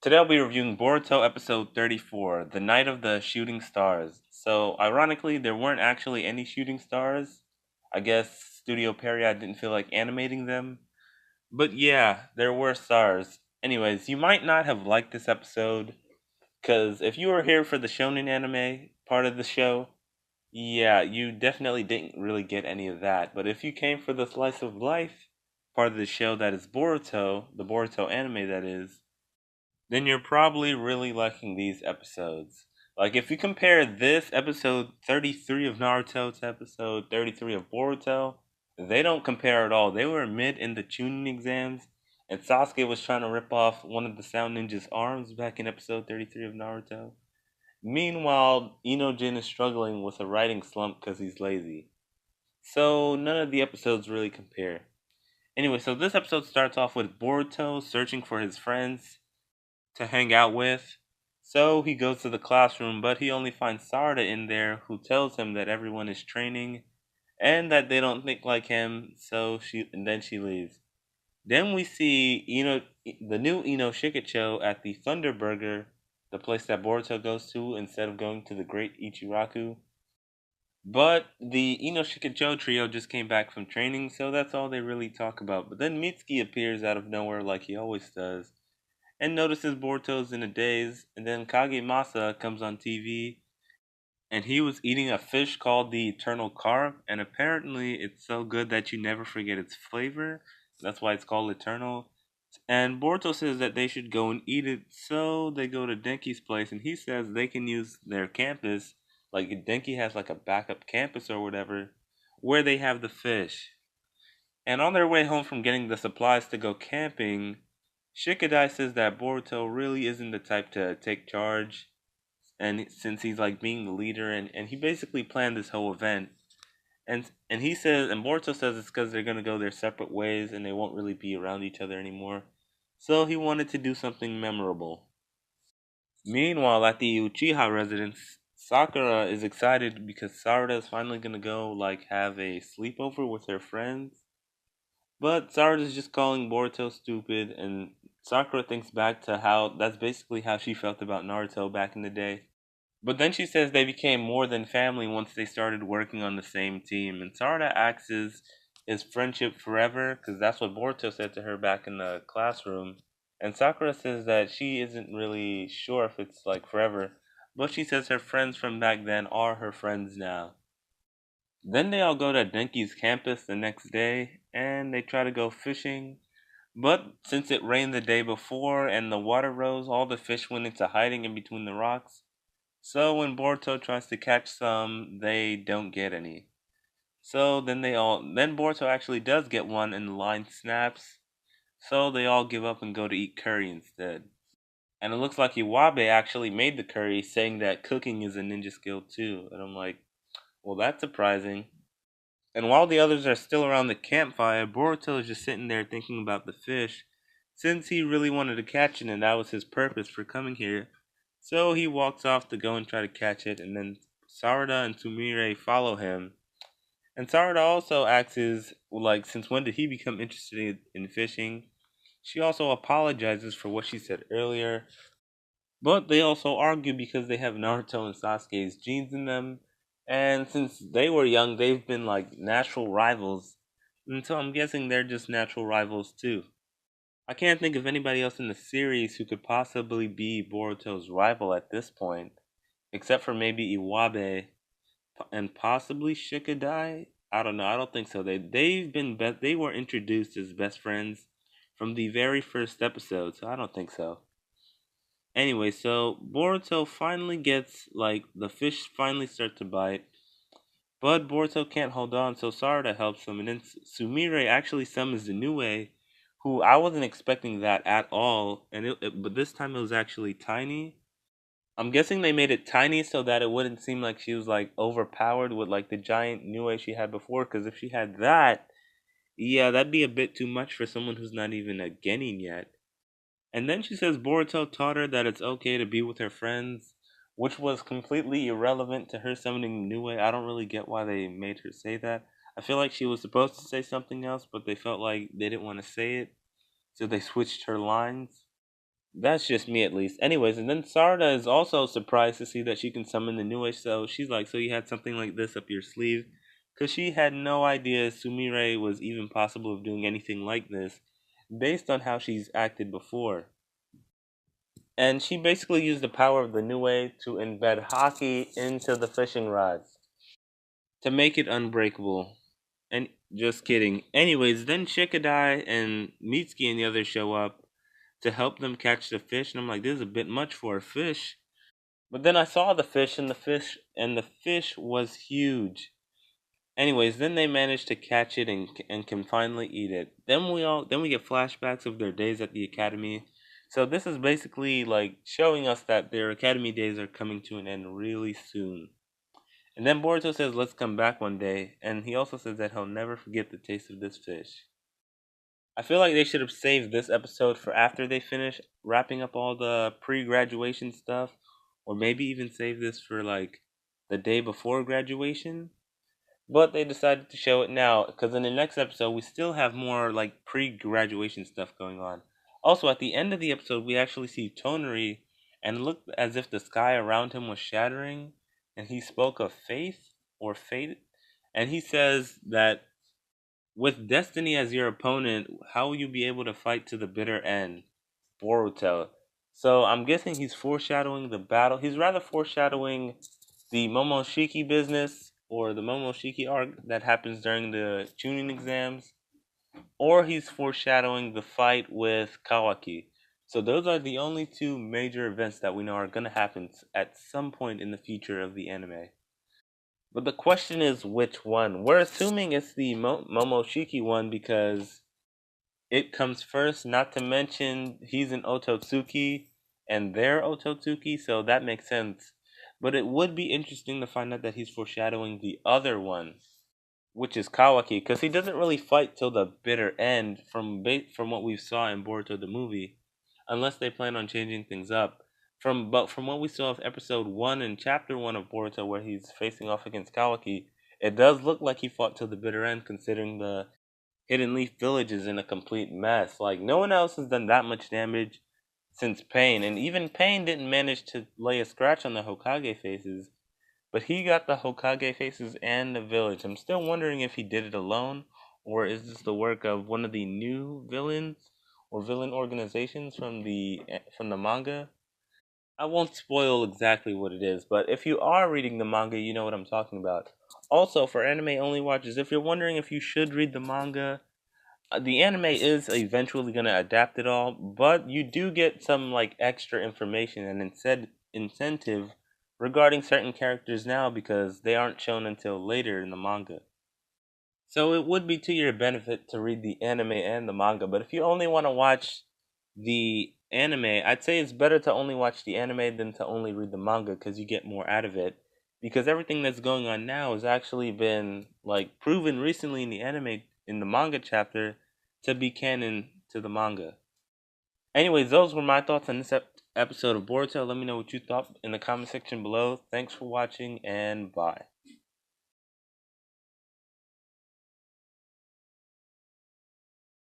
Today I'll be reviewing Boruto episode 34, The Night of the Shooting Stars. So, ironically, there weren't actually any shooting stars. I guess Studio Period didn't feel like animating them. But yeah, there were stars. Anyways, you might not have liked this episode, because if you were here for the shonen anime part of the show, yeah, you definitely didn't really get any of that. But if you came for the slice of life part of the show that is Boruto, the Boruto anime that is, then you're probably really liking these episodes. Like, if you compare this episode 33 of Naruto to episode 33 of Boruto, they don't compare at all. They were mid in the tuning exams, and Sasuke was trying to rip off one of the Sound Ninja's arms back in episode 33 of Naruto. Meanwhile, Inojin is struggling with a writing slump because he's lazy. So, none of the episodes really compare. Anyway, so this episode starts off with Boruto searching for his friends to hang out with. So he goes to the classroom, but he only finds Sarada in there, who tells him that everyone is training and that they don't think like him. Then she leaves. Then we see the new Ino Shikicho at the Thunder Burger, the place that Boruto goes to instead of going to the Great Ichiraku. But the Ino Shikicho trio just came back from training, so that's all they really talk about. But then Mitsuki appears out of nowhere like he always does and notices Boruto's in a daze, and then Kagemasa comes on TV, and he was eating a fish called the Eternal Carp, and apparently it's so good that you never forget its flavor. That's why it's called Eternal. And Boruto says that they should go and eat it, so they go to Denki's place, and he says they can use their campus, like Denki has like a backup campus or whatever, where they have the fish. And on their way home from getting the supplies to go camping, Shikadai says that Boruto really isn't the type to take charge, and since he's like being the leader, and he basically planned this whole event, and he says, and Boruto says it's because they're gonna go their separate ways and they won't really be around each other anymore. So he wanted to do something memorable. Meanwhile, at the Uchiha residence, Sakura is excited because Sarada is finally gonna go like have a sleepover with her friends. But Sarada's just calling Boruto stupid, and Sakura thinks back to how that's basically how she felt about Naruto back in the day. But then she says they became more than family once they started working on the same team, and Sarada acts as is friendship forever, because that's what Boruto said to her back in the classroom. And Sakura says that she isn't really sure if it's like forever, but she says her friends from back then are her friends now. Then they all go to Denki's campus the next day and they try to go fishing. But since it rained the day before and the water rose, all the fish went into hiding in between the rocks. So when Boruto tries to catch some, they don't get any. So then Boruto actually does get one and the line snaps. So they all give up and go to eat curry instead. And it looks like Iwabe actually made the curry, saying that cooking is a ninja skill too. And I'm like, well, that's surprising. And while the others are still around the campfire, Boruto is just sitting there thinking about the fish, since he really wanted to catch it and that was his purpose for coming here. So he walks off to go and try to catch it, and then Sarada and Sumire follow him. And Sarada also asks, like, since when did he become interested in fishing? She also apologizes for what she said earlier, but they also argue because they have Naruto and Sasuke's genes in them. And since they were young, they've been like natural rivals. And so I'm guessing they're just natural rivals too. I can't think of anybody else in the series who could possibly be Boruto's rival at this point, except for maybe Iwabe and possibly Shikadai. I don't know. I don't think so. They were introduced as best friends from the very first episode, so I don't think so. Anyway, so Boruto finally gets like the fish finally start to bite, but Boruto can't hold on, so Sarada helps him, and then Sumire actually summons the Nue, who I wasn't expecting that at all, but this time it was actually tiny. I'm guessing they made it tiny so that it wouldn't seem like she was like overpowered with like the giant Nue she had before. Because if she had that, yeah, that'd be a bit too much for someone who's not even a genin yet. And then she says Boruto taught her that it's okay to be with her friends, which was completely irrelevant to her summoning Nue. I don't really get why they made her say that. I feel like she was supposed to say something else, but they felt like they didn't want to say it, so they switched her lines. That's just me at least. Anyways, and then Sarda is also surprised to see that she can summon the new age. So she's like, "So you had something like this up your sleeve?" Because she had no idea Sumire was even possible of doing anything like this, based on how she's acted before. And she basically used the power of the new way to embed hockey into the fishing rods to make it unbreakable. And just kidding. Anyways, then Shikadai and Mitsuki and the others show up to help them catch the fish, and I'm like, this is a bit much for a fish. But then I saw the fish was huge. Anyways, then they managed to catch it and can finally eat it. Then we get flashbacks of their days at the academy. So this is basically like showing us that their academy days are coming to an end really soon. And then Boruto says, "Let's come back one day," and he also says that he'll never forget the taste of this fish. I feel like they should have saved this episode for after they finish wrapping up all the pre-graduation stuff, or maybe even save this for like the day before graduation. But they decided to show it now because in the next episode we still have more like pre-graduation stuff going on. Also, at the end of the episode, we actually see Toneri, and it looked as if the sky around him was shattering, and he spoke of faith or fate, and he says that with destiny as your opponent, how will you be able to fight to the bitter end? Boruto. So I'm guessing he's foreshadowing the battle. He's rather foreshadowing the Momoshiki business or the Momoshiki arc that happens during the tuning exams, or he's foreshadowing the fight with Kawaki. So those are the only two major events that we know are going to happen at some point in the future of the anime. But the question is which one? We're assuming it's the Momoshiki one because it comes first, not to mention he's an Ototsuki and they're Ototsuki, so that makes sense. But it would be interesting to find out that he's foreshadowing the other one, which is Kawaki, because he doesn't really fight till the bitter end from what we saw in Boruto the movie, unless they plan on changing things up. From what we saw of episode 1 and chapter 1 of Boruto, where he's facing off against Kawaki, it does look like he fought till the bitter end, considering the Hidden Leaf Village is in a complete mess. Like, no one else has done that much damage since Pain, and even Pain didn't manage to lay a scratch on the Hokage faces, but he got the Hokage faces and the village. I'm still wondering if he did it alone, or is this the work of one of the new villains or villain organizations from the manga? I won't spoil exactly what it is, but if you are reading the manga, you know what I'm talking about. Also, for anime only watchers, if you're wondering if you should read the manga, the anime is eventually going to adapt it all, but you do get some like extra information and instead incentive regarding certain characters now because they aren't shown until later in the manga. So it would be to your benefit to read the anime and the manga, but if you only want to watch the anime, I'd say it's better to only watch the anime than to only read the manga because you get more out of it. Because everything that's going on now has actually been like proven recently in the anime in the manga chapter to be canon to the manga. Anyways, those were my thoughts on this episode of Boruto. Let me know what you thought in the comment section below. Thanks for watching and bye.